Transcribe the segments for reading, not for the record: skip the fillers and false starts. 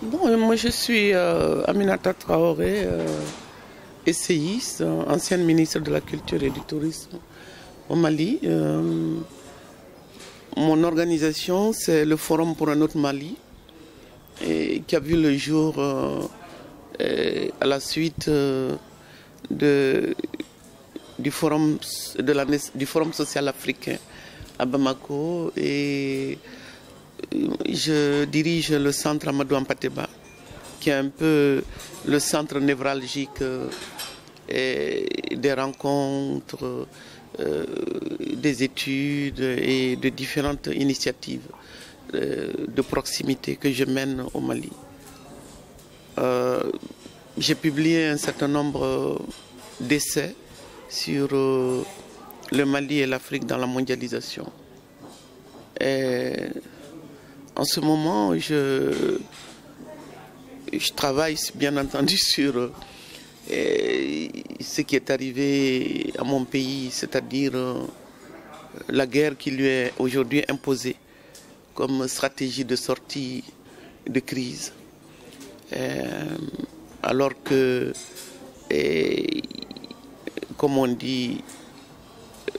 Bon, moi je suis Aminata Traoré, essayiste, ancienne ministre de la Culture et du Tourisme au Mali. Mon organisation, c'est le Forum pour un autre Mali, qui a vu le jour à la suite du forum, du Forum social africain à Bamako. Et je dirige le centre Amadou Ampateba, qui est un peu le centre névralgique des rencontres, des études et de différentes initiatives de proximité que je mène au Mali. J'ai publié un certain nombre d'essais sur le Mali et l'Afrique dans la mondialisation. Et en ce moment, je travaille bien entendu sur ce qui est arrivé à mon pays, c'est-à-dire la guerre qui lui est aujourd'hui imposée comme stratégie de sortie de crise. Alors que, comme on dit,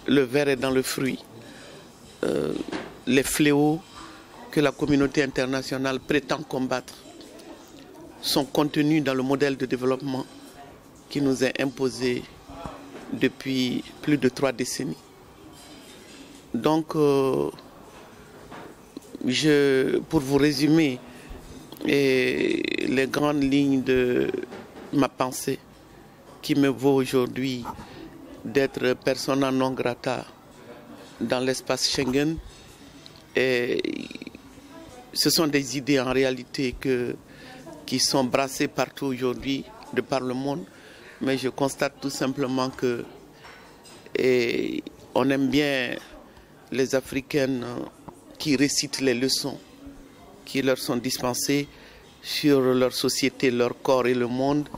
le ver est dans le fruit. Les fléaux que la communauté internationale prétend combattre sont contenus dans le modèle de développement qui nous est imposé depuis plus de 3 décennies. Donc, pour vous résumer les grandes lignes de ma pensée qui me vaut aujourd'hui d'être persona non grata dans l'espace Schengen, ce sont des idées en réalité qui sont brassées partout aujourd'hui de par le monde, mais je constate tout simplement que on aime bien les Africaines qui récitent les leçons qui leur sont dispensées sur leur société, leur corps et le monde.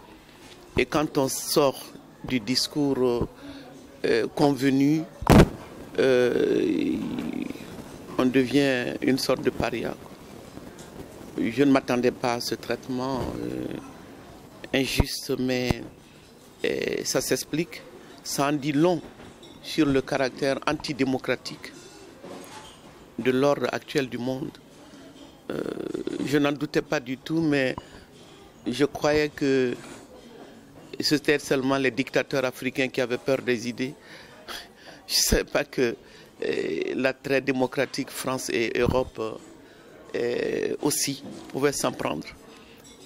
Et quand on sort du discours convenu, on devient une sorte de paria. Je ne m'attendais pas à ce traitement injuste, mais ça s'explique. Ça en dit long sur le caractère antidémocratique de l'ordre actuel du monde. Je n'en doutais pas du tout, mais je croyais que c'était seulement les dictateurs africains qui avaient peur des idées. Je ne savais pas que la très démocratique France et Europe aussi pouvaient s'en prendre.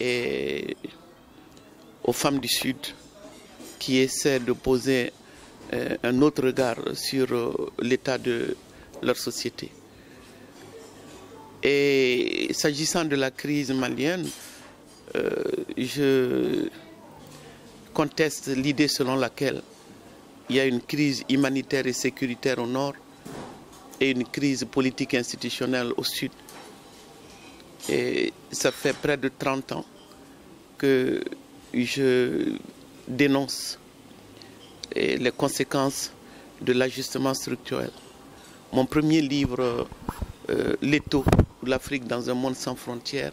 Et aux femmes du Sud qui essaient de poser un autre regard sur l'état de leur société. Et s'agissant de la crise malienne, je conteste l'idée selon laquelle il y a une crise humanitaire et sécuritaire au nord et une crise politique et institutionnelle au sud. Et ça fait près de 30 ans que je dénonce les conséquences de l'ajustement structurel. Mon premier livre, L'étau, l'Afrique dans un monde sans frontières,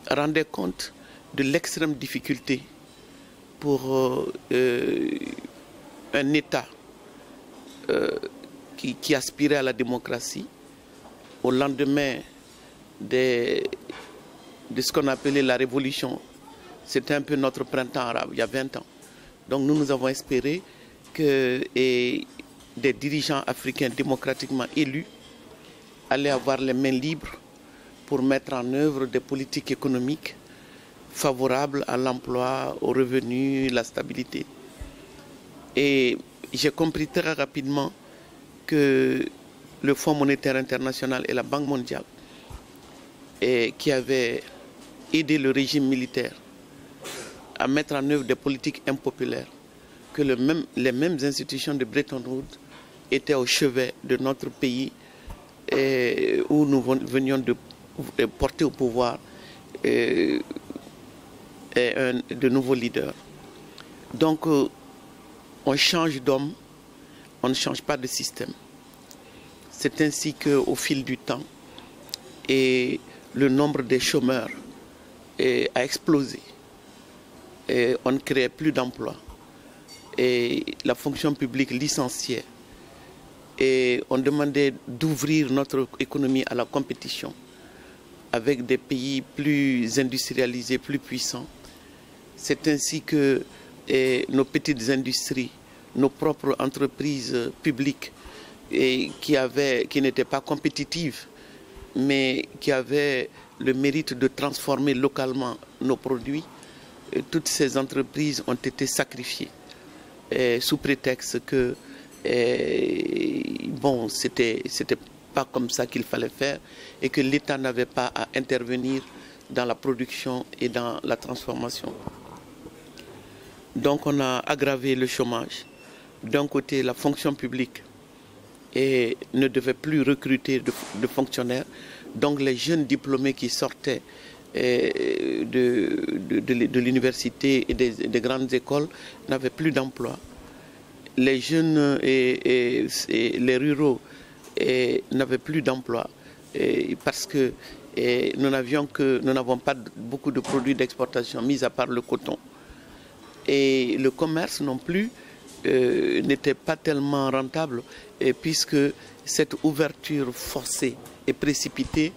rendait compte de l'extrême difficulté pour un État qui aspirait à la démocratie au lendemain de ce qu'on appelait la révolution. C'était un peu notre printemps arabe, il y a 20 ans. Donc nous avons espéré que des dirigeants africains démocratiquement élus allaient avoir les mains libres pour mettre en œuvre des politiques économiques favorables à l'emploi, aux revenus, la stabilité. Et j'ai compris très rapidement que le Fonds monétaire international et la Banque mondiale, qui avaient aidé le régime militaire à mettre en œuvre des politiques impopulaires, que les mêmes institutions de Bretton Woods étaient au chevet de notre pays où nous venions de porter au pouvoir de nouveaux leaders. Donc, on change d'homme, on ne change pas de système. C'est ainsi qu'au fil du temps, et le nombre des chômeurs a explosé. Et on ne créait plus d'emplois. Et la fonction publique licenciait. Et on demandait d'ouvrir notre économie à la compétition avec des pays plus industrialisés, plus puissants. C'est ainsi que nos petites industries, nos propres entreprises publiques qui n'étaient pas compétitives, mais qui avaient le mérite de transformer localement nos produits, toutes ces entreprises ont été sacrifiées sous prétexte que bon, c'était pas comme ça qu'il fallait faire et que l'État n'avait pas à intervenir dans la production et dans la transformation. Donc on a aggravé le chômage. D'un côté, la fonction publique ne devait plus recruter de fonctionnaires. Donc les jeunes diplômés qui sortaient de l'université et des grandes écoles n'avaient plus d'emploi. Les jeunes et les ruraux n'avaient plus d'emploi parce que nous n'avons pas beaucoup de produits d'exportation, mis à part le coton. Et le commerce non plus n'était pas tellement rentable puisque cette ouverture forcée et précipitée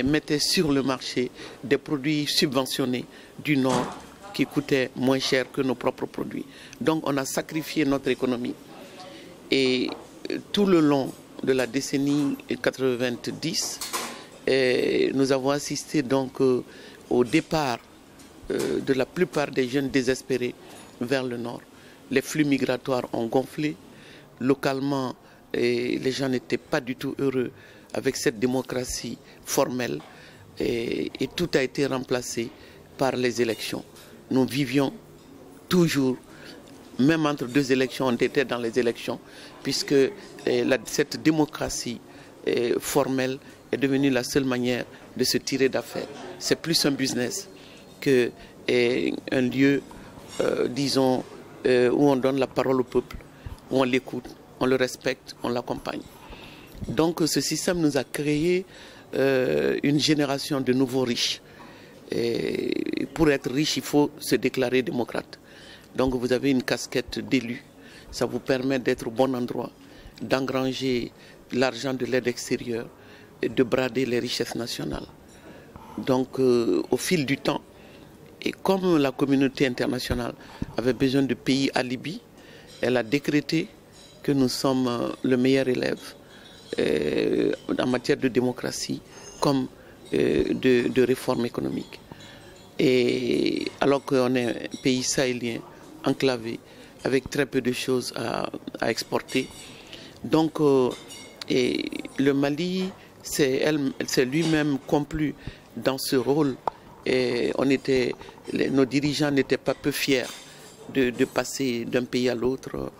mettait sur le marché des produits subventionnés du Nord qui coûtaient moins cher que nos propres produits. Donc on a sacrifié notre économie. Et tout le long de la décennie 90, nous avons assisté donc au départ de la plupart des jeunes désespérés vers le Nord. Les flux migratoires ont gonflé. Localement, les gens n'étaient pas du tout heureux avec cette démocratie formelle et tout a été remplacé par les élections. Nous vivions toujours, même entre deux élections, on était dans les élections, puisque cette démocratie formelle est devenue la seule manière de se tirer d'affaire. C'est plus un business qu'un lieu, disons, où on donne la parole au peuple, où on l'écoute, on le respecte, on l'accompagne. Donc ce système nous a créé une génération de nouveaux riches. Et pour être riche, il faut se déclarer démocrate. Donc vous avez une casquette d'élu. Ça vous permet d'être au bon endroit, d'engranger l'argent de l'aide extérieure et de brader les richesses nationales. Donc au fil du temps, et comme la communauté internationale avait besoin de pays alibi, elle a décrété que nous sommes le meilleur élève en matière de démocratie comme de réforme économique. Et alors qu'on est un pays sahélien, enclavé, avec très peu de choses à exporter. Donc le Mali s'est lui-même complu dans ce rôle. Et nos dirigeants n'étaient pas peu fiers de passer d'un pays à l'autre.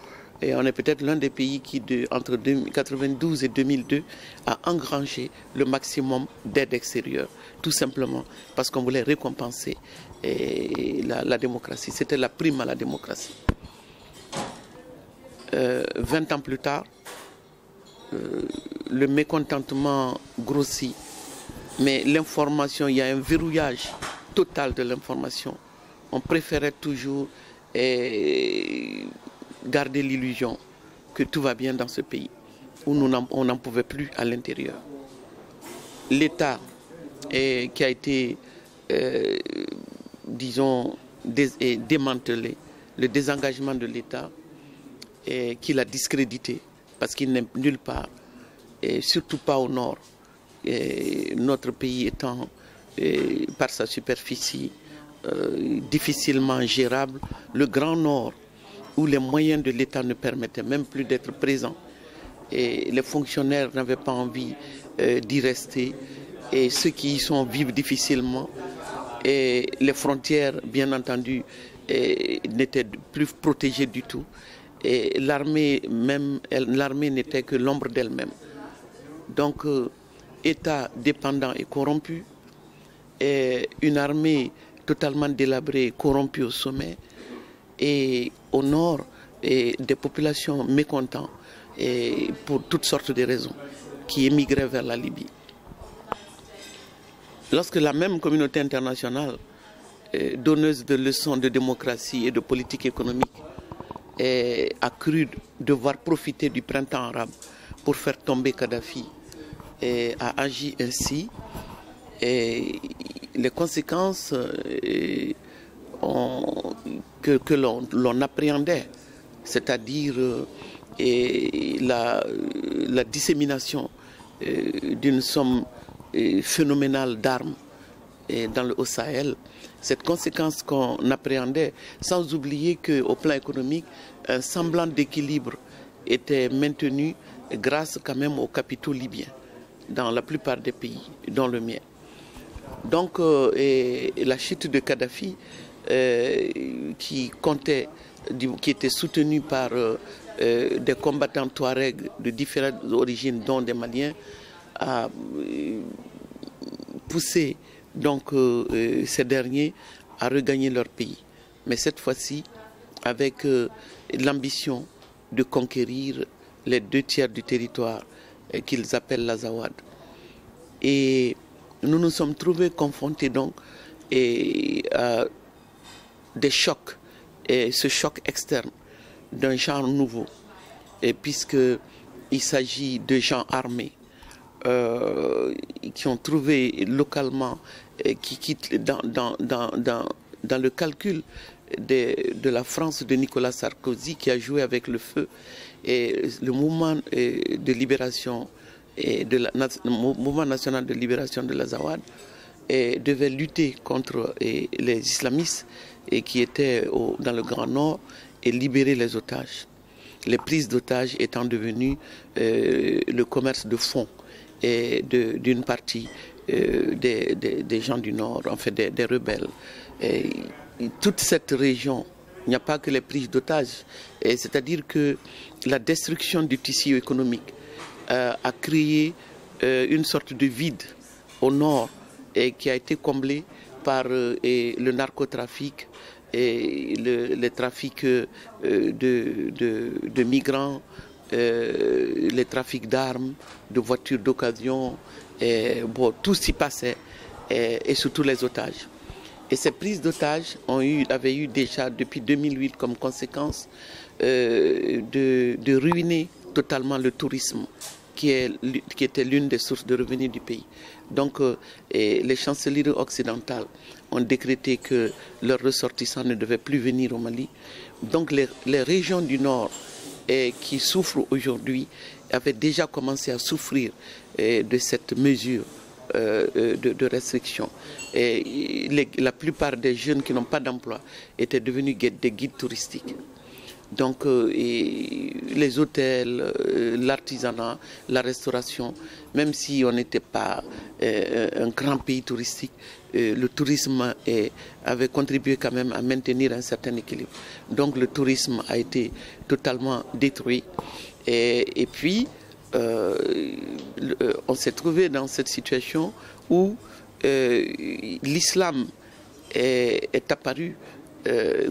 Et on est peut-être l'un des pays qui, entre 1992 et 2002, a engrangé le maximum d'aide extérieure. Tout simplement parce qu'on voulait récompenser la démocratie. C'était la prime à la démocratie. 20 ans plus tard, le mécontentement grossit. Mais l'information, il y a un verrouillage total de l'information. On préférait toujours garder l'illusion que tout va bien dans ce pays, où on n'en pouvait plus à l'intérieur. L'État qui a été, disons, démantelé, le désengagement de l'État qui l'a discrédité, parce qu'il n'est nulle part, et surtout pas au nord. Et notre pays étant, par sa superficie, difficilement gérable, le Grand Nord, où les moyens de l'État ne permettaient même plus d'être présents, et les fonctionnaires n'avaient pas envie d'y rester, et ceux qui y sont vivent difficilement, et les frontières, bien entendu, n'étaient plus protégées du tout, et l'armée n'était que l'ombre d'elle-même. Donc, État dépendant et corrompu, et une armée totalement délabrée, corrompue au sommet, et au nord, des populations mécontentes, et pour toutes sortes de raisons, qui émigraient vers la Libye. lorsque la même communauté internationale, donneuse de leçons de démocratie et de politique économique, a cru devoir profiter du printemps arabe pour faire tomber Kadhafi, et a agi ainsi, et les conséquences que l'on appréhendait, c'est-à-dire la dissémination d'une somme phénoménale d'armes dans le Haut-Sahel, cette conséquence qu'on appréhendait, sans oublier qu'au plan économique, un semblant d'équilibre était maintenu grâce quand même aux capitaux libyens dans la plupart des pays, dont le mien. Donc la chute de Kadhafi, qui était soutenue par des combattants touaregs de différentes origines, dont des Maliens, a poussé donc ces derniers à regagner leur pays. Mais cette fois-ci, avec l'ambition de conquérir les 2/3 du territoire qu'ils appellent l'Azawad. Et nous nous sommes trouvés confrontés donc à des chocs, et ce choc externe d'un genre nouveau, et puisqu'il s'agit de gens armés qui ont trouvé localement, qui quittent dans le calcul de la France de Nicolas Sarkozy, qui a joué avec le feu, et le mouvement de libération, le mouvement national de libération de l'Azawad devait lutter contre les islamistes qui étaient dans le Grand Nord et libérer les otages. Les prises d'otages étant devenues le commerce de fonds d'une partie des gens du Nord, en fait des rebelles. Et toute cette région, il n'y a pas que les prises d'otages, c'est-à-dire que la destruction du tissu économique a créé une sorte de vide au nord et qui a été comblé par le narcotrafic et les trafics de migrants, les trafics d'armes, de voitures d'occasion, bon, tout s'y passait, et surtout les otages. Et ces prises d'otages avaient eu déjà depuis 2008 comme conséquence de ruiner totalement le tourisme, qui était l'une des sources de revenus du pays. Donc les chancelleries occidentales ont décrété que leurs ressortissants ne devaient plus venir au Mali. Donc les régions du Nord qui souffrent aujourd'hui avaient déjà commencé à souffrir de cette mesure de restriction. Et la plupart des jeunes qui n'ont pas d'emploi étaient devenus des guides touristiques. Donc les hôtels, l'artisanat, la restauration, même si on n'était pas un grand pays touristique, le tourisme avait contribué quand même à maintenir un certain équilibre. Donc le tourisme a été totalement détruit. Et puis, on s'est trouvé dans cette situation où l'islam est apparu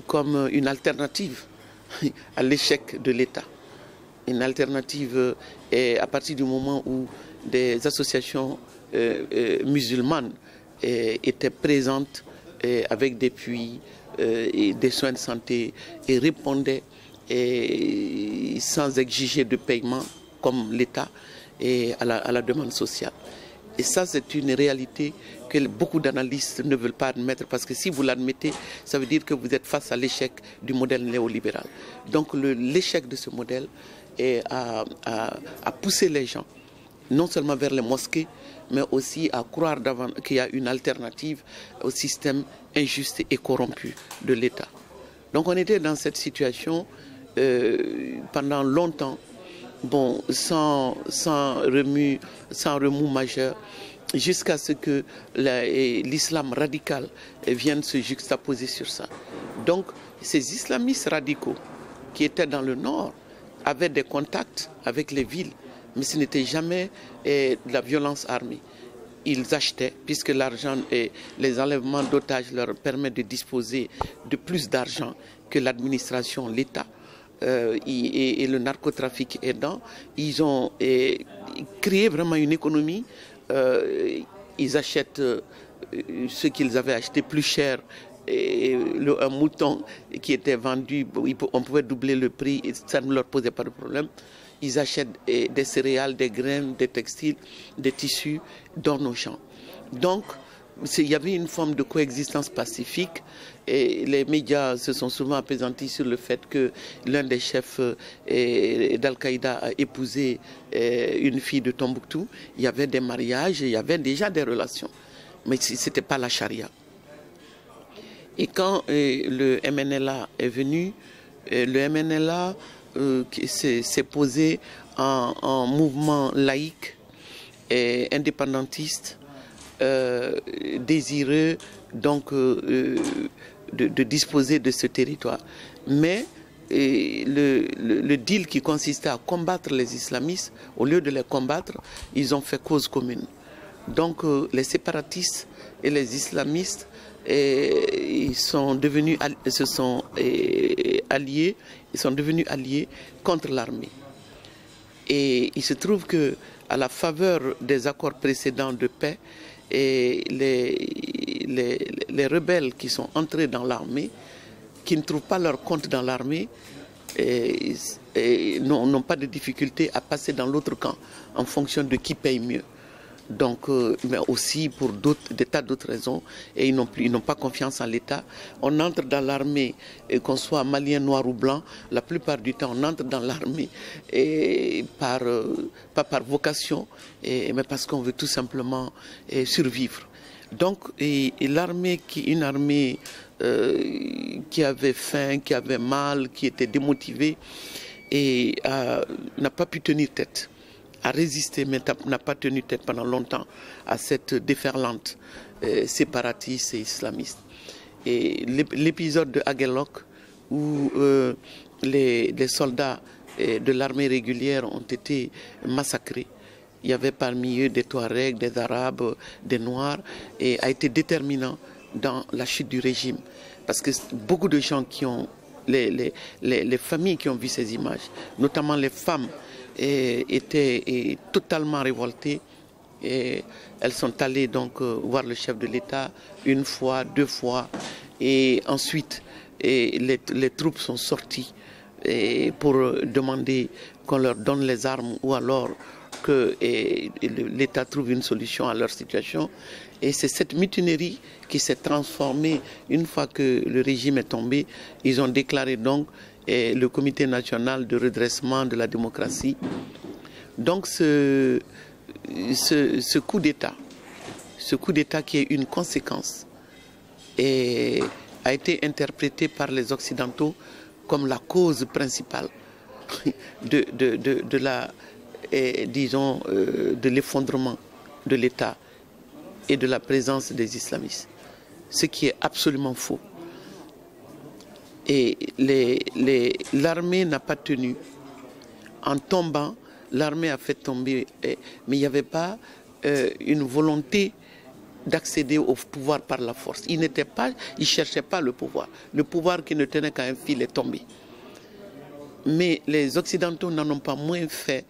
comme une alternative à l'échec de l'État. Une alternative à partir du moment où des associations musulmanes étaient présentes avec des puits et des soins de santé et répondaient sans exiger de paiement comme l'État à la demande sociale. Et ça, c'est une réalité que beaucoup d'analystes ne veulent pas admettre, parce que si vous l'admettez, ça veut dire que vous êtes face à l'échec du modèle néolibéral. Donc l'échec de ce modèle a poussé les gens, non seulement vers les mosquées, mais aussi à croire qu'il y a une alternative au système injuste et corrompu de l'État. Donc on était dans cette situation pendant longtemps, bon, sans remous majeur, jusqu'à ce que l'islam radical vienne se juxtaposer sur ça. Donc, ces islamistes radicaux qui étaient dans le nord avaient des contacts avec les villes, mais ce n'était jamais de la violence armée. Ils achetaient, puisque l'argent et les enlèvements d'otages leur permettent de disposer de plus d'argent que l'administration, l'État. Et le narcotrafic aidant, ils ont créé vraiment une économie ils achètent ce qu'ils avaient acheté plus cher. Et un mouton qui était vendu, on pouvait doubler le prix, et ça ne leur posait pas de problème. Ils achètent des céréales, des graines, des textiles, des tissus dans nos champs. Donc, il y avait une forme de coexistence pacifique et les médias se sont souvent appesantis sur le fait que l'un des chefs d'Al-Qaïda a épousé une fille de Tombouctou. Il y avait des mariages, il y avait déjà des relations, mais ce n'était pas la charia. Et quand le MNLA est venu, le MNLA s'est posé en mouvement laïque et indépendantiste, désireux donc de disposer de ce territoire. Mais le deal qui consistait à combattre les islamistes, au lieu de les combattre, ils ont fait cause commune. Donc les séparatistes et les islamistes ils sont devenus alliés contre l'armée. Et il se trouve que à la faveur des accords précédents de paix, et les rebelles qui sont entrés dans l'armée, qui ne trouvent pas leur compte dans l'armée, n'ont pas de difficulté à passer dans l'autre camp en fonction de qui paye mieux. Donc, mais aussi pour des tas d'autres raisons, et ils n'ont pas confiance en l'État. On entre dans l'armée, qu'on soit malien, noir ou blanc, la plupart du temps on entre dans l'armée pas par vocation, mais parce qu'on veut tout simplement survivre. Donc, l'armée, une armée qui avait faim, qui avait mal, qui était démotivée, n'a pas pu tenir tête, a résisté, mais n'a pas tenu tête pendant longtemps à cette déferlante séparatiste et islamiste. Et l'épisode de Aguelok, où les soldats de l'armée régulière ont été massacrés, il y avait parmi eux des Touaregs, des Arabes, des Noirs, et a été déterminant dans la chute du régime. Parce que beaucoup de gens qui ont, les familles qui ont vu ces images, notamment les femmes, étaient totalement révoltées. Et elles sont allées donc voir le chef de l'État une fois, deux fois, et ensuite les troupes sont sorties pour demander qu'on leur donne les armes ou alors que l'État trouve une solution à leur situation. Et c'est cette mutinerie qui s'est transformée une fois que le régime est tombé. Ils ont déclaré donc le Comité national de redressement de la démocratie. Donc ce coup d'État qui est une conséquence, a été interprété par les Occidentaux comme la cause principale de l'effondrement de l'État et de la présence des islamistes, ce qui est absolument faux. Et l'armée n'a pas tenu. En tombant, l'armée a fait tomber, mais il n'y avait pas une volonté d'accéder au pouvoir par la force. Il ne cherchait pas le pouvoir. Le pouvoir qui ne tenait qu'à un fil est tombé. Mais les Occidentaux n'en ont pas moins fait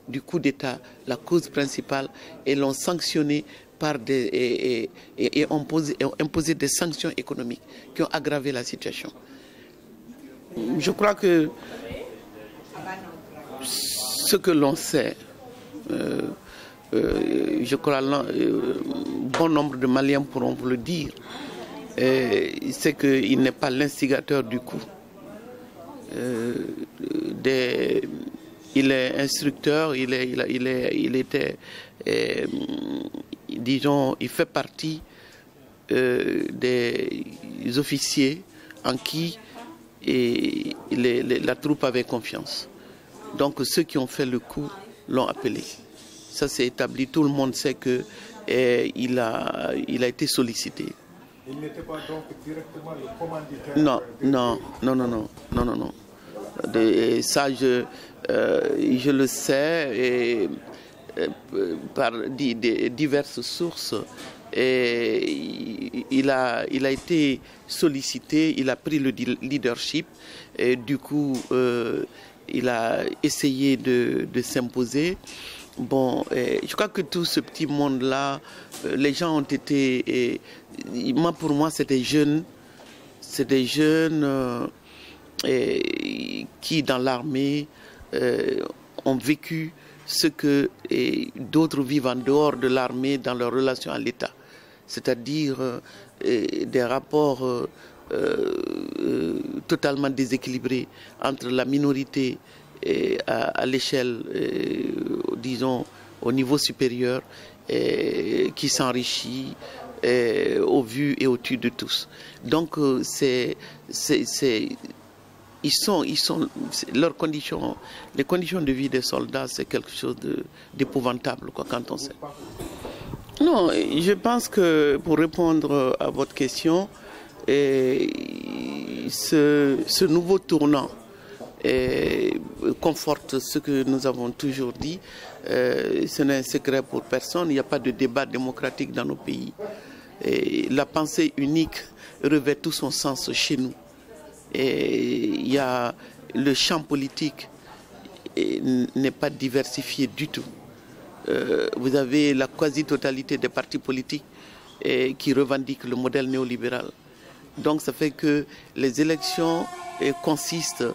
du coup d'État la cause principale et l'ont sanctionné par et ont imposé des sanctions économiques qui ont aggravé la situation. Je crois que ce que l'on sait, je crois bon nombre de Maliens pourront vous le dire, c'est qu'il n'est pas l'instigateur du coup. Il est instructeur, il fait partie des officiers en qui la troupe avait confiance. Donc ceux qui ont fait le coup l'ont appelé. Ça c'est établi, tout le monde sait qu'il a été sollicité. Il n'était pas donc directement le commanditaire? Non. Ça, je le sais par diverses sources. Il a été sollicité, il a pris le leadership. Et du coup, il a essayé de s'imposer. Bon, je crois que tout ce petit monde-là, les gens ont été... pour moi, c'est des jeunes. C'est des jeunes qui, dans l'armée, ont vécu ce que d'autres vivent en dehors de l'armée dans leur relation à l'État. C'est-à-dire des rapports totalement déséquilibrés entre la minorité à l'échelle, disons, au niveau supérieur, qui s'enrichit au vu et au tu de tous. Donc, leurs conditions, les conditions de vie des soldats, c'est quelque chose d'épouvantable, quand on sait. Non, je pense que pour répondre à votre question, ce nouveau tournant conforte ce que nous avons toujours dit. Ce n'est un secret pour personne, il n'y a pas de débat démocratique dans nos pays. La pensée unique revêt tout son sens chez nous. Il y a le champ politique n'est pas diversifié du tout. Vous avez la quasi-totalité des partis politiques qui revendiquent le modèle néolibéral. Donc ça fait que les élections consistent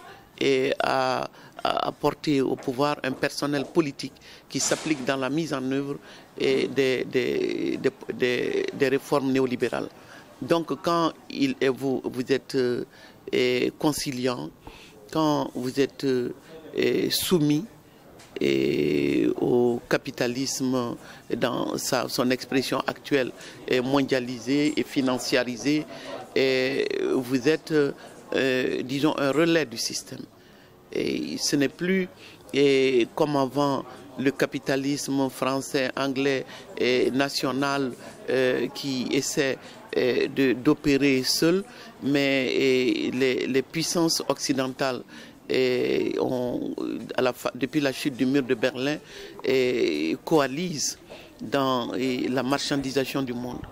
à apporter au pouvoir un personnel politique qui s'applique dans la mise en œuvre des réformes néolibérales. Donc quand vous êtes conciliant, quand vous êtes soumis au capitalisme dans son expression actuelle, mondialisée et financiarisée, vous êtes, disons, un relais du système. Et ce n'est plus comme avant le capitalisme français, anglais et national qui essaie d'opérer seul, mais les puissances occidentales depuis la chute du mur de Berlin coalisent dans la marchandisation du monde.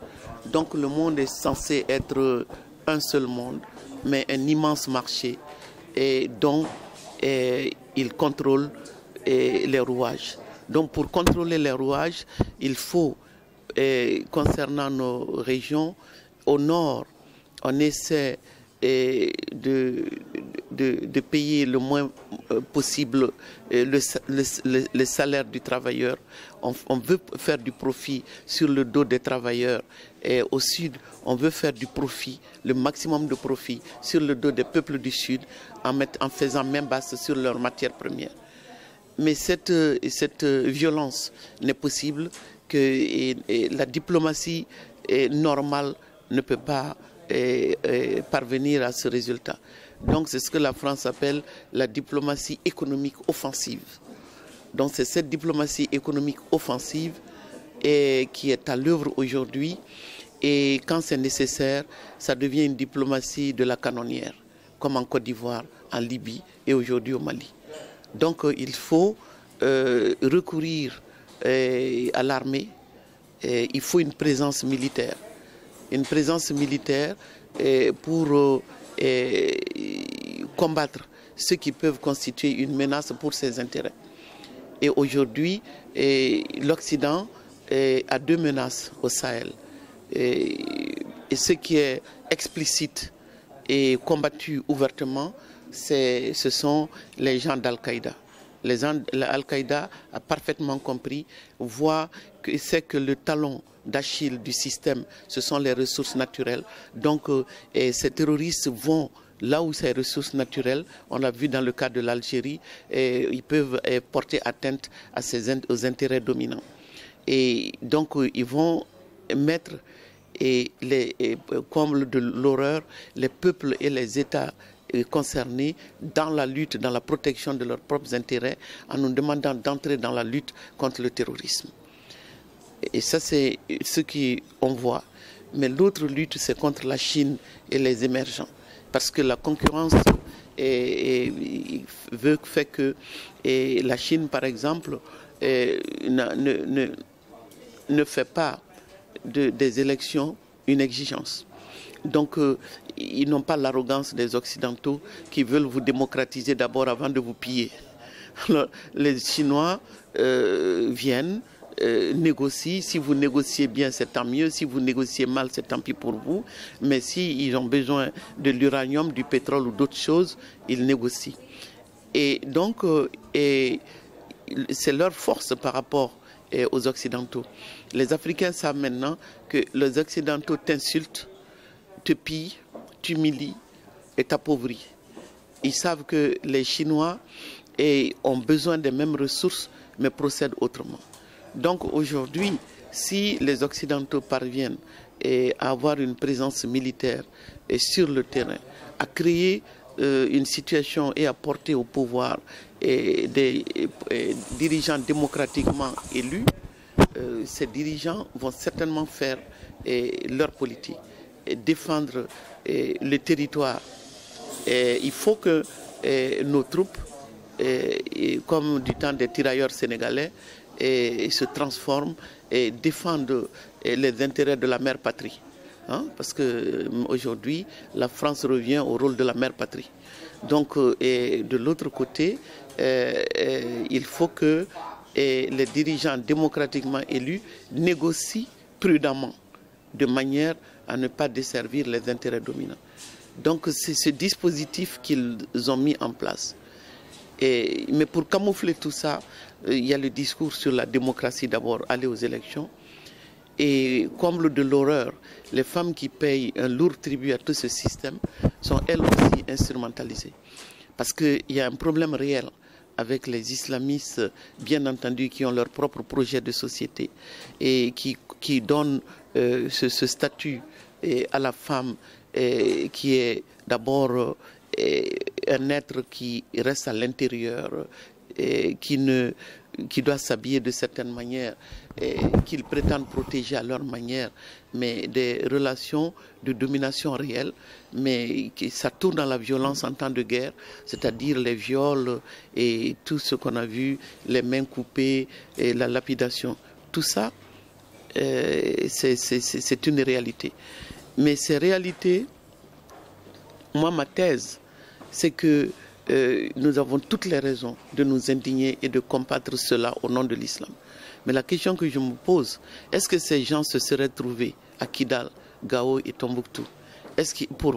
Donc le monde est censé être un seul monde, mais un immense marché dont il contrôle les rouages. Donc pour contrôler les rouages, il faut, concernant nos régions, au nord, on essaie de payer le moins possible le salaire du travailleur. On veut faire du profit sur le dos des travailleurs. Et au sud, on veut faire du profit, le maximum de profit sur le dos des peuples du sud en faisant main basse sur leurs matières premières. Mais cette violence n'est possible que la diplomatie normale ne peut pas parvenir à ce résultat. Donc c'est ce que la France appelle la diplomatie économique offensive. Donc c'est cette diplomatie économique offensive qui est à l'œuvre aujourd'hui, et quand c'est nécessaire, ça devient une diplomatie de la canonnière, comme en Côte d'Ivoire, en Libye et aujourd'hui au Mali. Donc il faut recourir à l'armée, il faut une présence militaire. Une présence militaire pour combattre ceux qui peuvent constituer une menace pour ses intérêts. Et aujourd'hui, l'Occident a deux menaces au Sahel. Et ce qui est explicite et combattu ouvertement, ce sont les gens d'Al-Qaïda. Al-Qaïda a parfaitement compris, voit que c'est que le talon d'Achille du système, ce sont les ressources naturelles. Donc ces terroristes vont là où ces ressources naturelles, on l'a vu dans le cas de l'Algérie, ils peuvent porter atteinte aux intérêts dominants. Et donc ils vont mettre, comme de l'horreur, les peuples et les États concernés dans la lutte, dans la protection de leurs propres intérêts, en nous demandant d'entrer dans la lutte contre le terrorisme. Et ça, c'est ce qu'on voit. Mais l'autre lutte, c'est contre la Chine et les émergents. Parce que la concurrence fait que la Chine, par exemple, ne fait pas des élections une exigence. Donc, ils n'ont pas l'arrogance des Occidentaux qui veulent vous démocratiser d'abord avant de vous piller. Alors, les Chinois viennent, négocient. Si vous négociez bien, c'est tant mieux. Si vous négociez mal, c'est tant pis pour vous. Mais s'ils ont besoin de l'uranium, du pétrole ou d'autres choses, ils négocient. Et donc, c'est leur force par rapport aux Occidentaux. Les Africains savent maintenant que les Occidentaux t'insultent, te pillent, t'humilient et t'appauvrit. Ils savent que les Chinois ont besoin des mêmes ressources, mais procèdent autrement. Donc aujourd'hui, si les Occidentaux parviennent à avoir une présence militaire sur le terrain, à créer une situation et à porter au pouvoir des dirigeants démocratiquement élus, ces dirigeants vont certainement faire leur politique et défendre le territoire. Il faut que nos troupes, comme du temps des tirailleurs sénégalais, se transforment et défendent les intérêts de la mère patrie. Hein? Parce qu'aujourd'hui, la France revient au rôle de la mère patrie. Donc, de l'autre côté, il faut que les dirigeants démocratiquement élus négocient prudemment, de manière à ne pas desservir les intérêts dominants. Donc c'est ce dispositif qu'ils ont mis en place. Mais pour camoufler tout ça, il y a le discours sur la démocratie d'abord, aller aux élections. Et comble de l'horreur, les femmes qui payent un lourd tribut à tout ce système sont elles aussi instrumentalisées. Parce qu'il y a un problème réel avec les islamistes, bien entendu, qui ont leur propre projet de société et qui donnent ce statut à la femme qui est d'abord un être qui reste à l'intérieur, qui doit s'habiller de certaines manières, qu'ils prétendent protéger à leur manière, mais des relations de domination réelle, mais ça tourne dans la violence en temps de guerre, c'est-à-dire les viols et tout ce qu'on a vu, les mains coupées et la lapidation. Tout ça, c'est une réalité. Mais ces réalités, moi, ma thèse, c'est que nous avons toutes les raisons de nous indigner et de combattre cela au nom de l'islam. Mais la question que je me pose, est-ce que ces gens se seraient trouvés à Kidal, Gao et Tombouctou,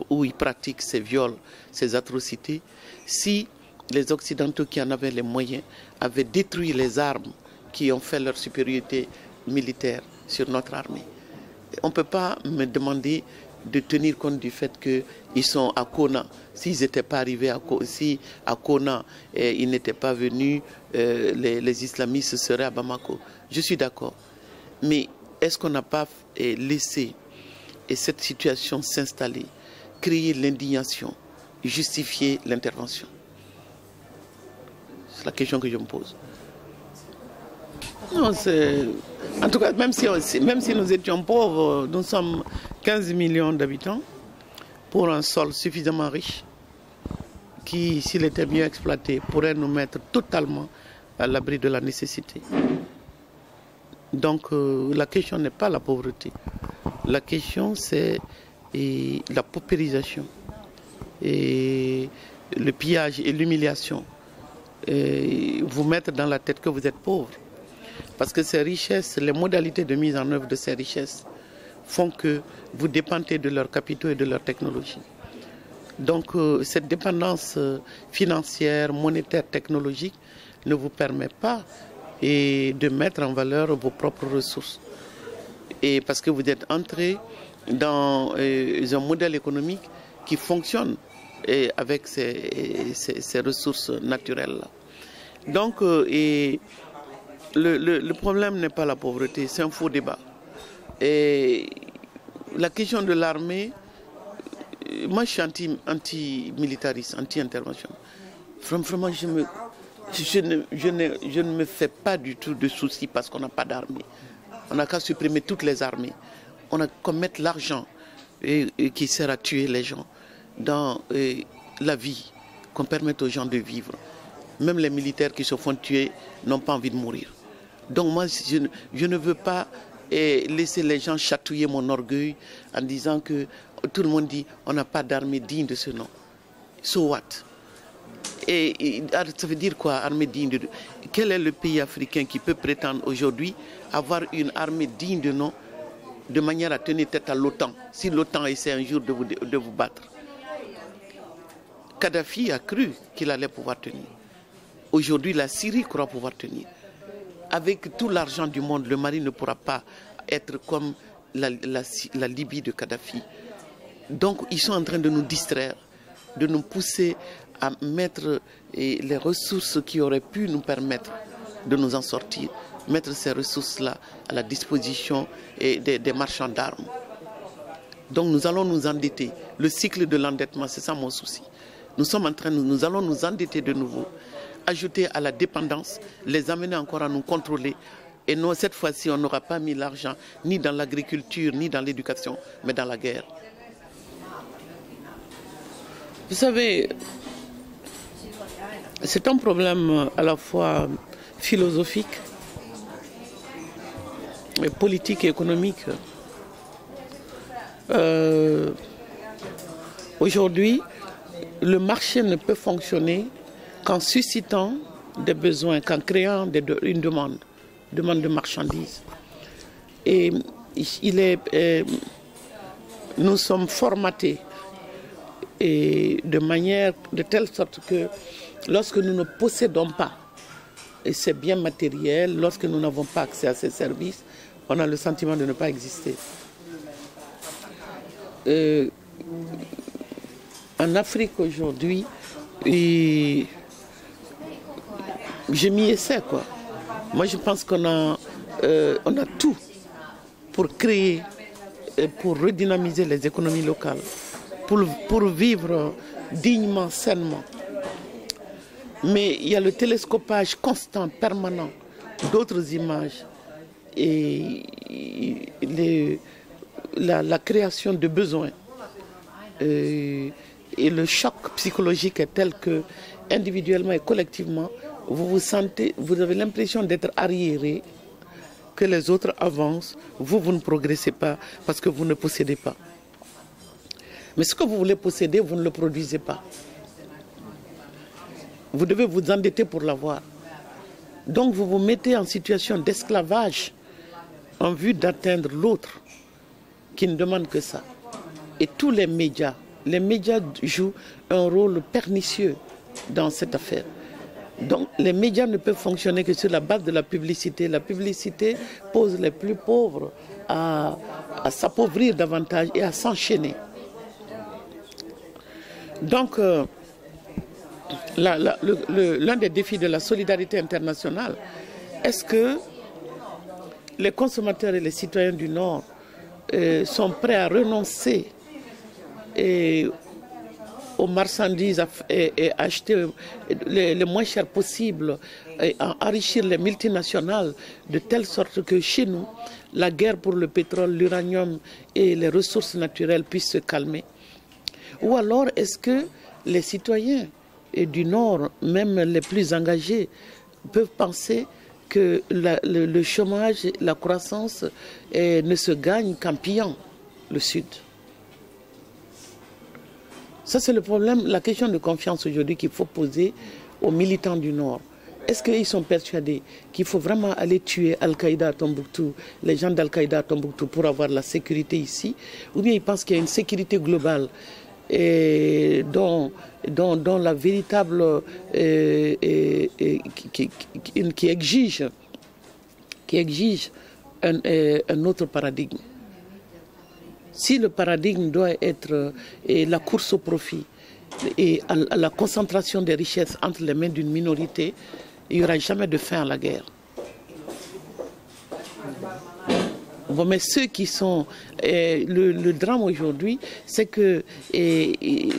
où ils pratiquent ces viols, ces atrocités, si les Occidentaux qui en avaient les moyens avaient détruit les armes qui ont fait leur supériorité militaire sur notre armée? On ne peut pas me demander de tenir compte du fait qu'ils sont à Kona. S'ils n'étaient pas arrivés si à Kona ils n'étaient pas venus, les islamistes seraient à Bamako. Je suis d'accord. Mais est-ce qu'on n'a pas laissé cette situation s'installer, créer l'indignation, justifier l'intervention? C'est la question que je me pose. Non, en tout cas, même si nous étions pauvres, nous sommes 15 millions d'habitants pour un sol suffisamment riche qui, s'il était mieux exploité, pourrait nous mettre totalement à l'abri de la nécessité. Donc la question n'est pas la pauvreté. La question, c'est la paupérisation, et le pillage et l'humiliation. Vous mettre dans la tête que vous êtes pauvre. Parce que ces richesses, les modalités de mise en œuvre de ces richesses font que vous dépendez de leurs capitaux et de leurs technologies. Donc cette dépendance financière, monétaire, technologique ne vous permet pas de mettre en valeur vos propres ressources. Et parce que vous êtes entré dans un modèle économique qui fonctionne avec ces ressources naturelles-là. Donc, le problème n'est pas la pauvreté, c'est un faux débat. Et la question de l'armée, moi je suis anti-militariste, anti-intervention. Vraiment, je ne me fais pas du tout de soucis parce qu'on n'a pas d'armée. On n'a qu'à supprimer toutes les armées. On a qu'à mettre l'argent qui sert à tuer les gens dans la vie, qu'on permette aux gens de vivre. Même les militaires qui se font tuer n'ont pas envie de mourir. Donc moi, je ne veux pas laisser les gens chatouiller mon orgueil en disant que tout le monde dit on n'a pas d'armée digne de ce nom. So what? Et ça veut dire quoi, armée digne de... Quel est le pays africain qui peut prétendre aujourd'hui avoir une armée digne de nom de manière à tenir tête à l'OTAN, si l'OTAN essaie un jour de vous battre? Kadhafi a cru qu'il allait pouvoir tenir. Aujourd'hui, la Syrie croit pouvoir tenir. Avec tout l'argent du monde, le Mali ne pourra pas être comme la Libye de Kadhafi. Donc, ils sont en train de nous distraire, de nous pousser à mettre les ressources qui auraient pu nous permettre de nous en sortir, mettre ces ressources-là à la disposition des marchands d'armes. Donc, nous allons nous endetter. Le cycle de l'endettement, c'est ça mon souci. Nous allons nous endetter de nouveau, ajouter à la dépendance, les amener encore à nous contrôler. Et non, cette fois-ci, on n'aura pas mis l'argent ni dans l'agriculture, ni dans l'éducation, mais dans la guerre. Vous savez, c'est un problème à la fois philosophique, politique et économique. Aujourd'hui, le marché ne peut fonctionner qu'en suscitant des besoins, qu'en créant une demande de marchandises. Et nous sommes formatés de telle sorte que lorsque nous ne possédons pas ces biens matériels, lorsque nous n'avons pas accès à ces services, on a le sentiment de ne pas exister. En Afrique aujourd'hui, je m'y essaie, quoi. Moi, je pense qu'on a tout pour créer, pour redynamiser les économies locales, pour vivre dignement, sainement. Mais il y a le télescopage constant, permanent, d'autres images et la création de besoins. Et le choc psychologique est tel que, individuellement et collectivement, vous avez l'impression d'être arriéré, que les autres avancent, vous ne progressez pas parce que vous ne possédez pas. Mais ce que vous voulez posséder, vous ne le produisez pas. Vous devez vous endetter pour l'avoir. Donc vous vous mettez en situation d'esclavage en vue d'atteindre l'autre qui ne demande que ça. Et tous les médias jouent un rôle pernicieux dans cette affaire. Donc les médias ne peuvent fonctionner que sur la base de la publicité. La publicité pose les plus pauvres à s'appauvrir davantage et à s'enchaîner. Donc l'un des défis de la solidarité internationale, est-ce que les consommateurs et les citoyens du Nord sont prêts à renoncer aux marchandises et acheter les moins chers possibles et enrichir les multinationales de telle sorte que chez nous, la guerre pour le pétrole, l'uranium et les ressources naturelles puissent se calmer? Ou alors est-ce que les citoyens du Nord, même les plus engagés, peuvent penser que le chômage, la croissance ne se gagne qu'en pillant le Sud? Ça, c'est le problème, la question de confiance aujourd'hui qu'il faut poser aux militants du Nord. Est-ce qu'ils sont persuadés qu'il faut vraiment aller tuer Al-Qaïda à Tombouctou, les gens d'Al-Qaïda à Tombouctou pour avoir la sécurité ici? Ou bien ils pensent qu'il y a une sécurité globale et dont la véritable qui exige un autre paradigme? Si le paradigme doit être la course au profit et à la concentration des richesses entre les mains d'une minorité, il n'y aura jamais de fin à la guerre. Bon, mais ceux qui sont... le drame aujourd'hui, c'est que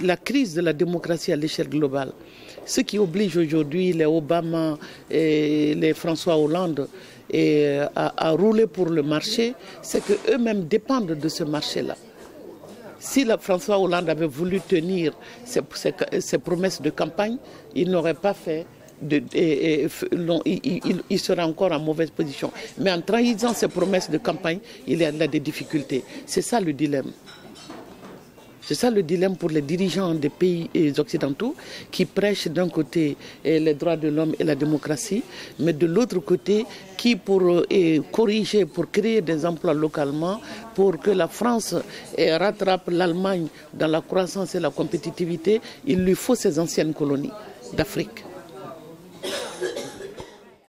la crise de la démocratie à l'échelle globale, ce qui oblige aujourd'hui les Obama et les François Hollande à rouler pour le marché, c'est qu'eux-mêmes dépendent de ce marché-là. Si François Hollande avait voulu tenir ses promesses de campagne, il n'aurait pas fait, il serait encore en mauvaise position. Mais en trahissant ses promesses de campagne, il a des difficultés. C'est ça le dilemme. C'est ça le dilemme pour les dirigeants des pays occidentaux qui prêchent d'un côté les droits de l'homme et la démocratie, mais de l'autre côté qui pour corriger, pour créer des emplois localement, pour que la France rattrape l'Allemagne dans la croissance et la compétitivité, il lui faut ces anciennes colonies d'Afrique.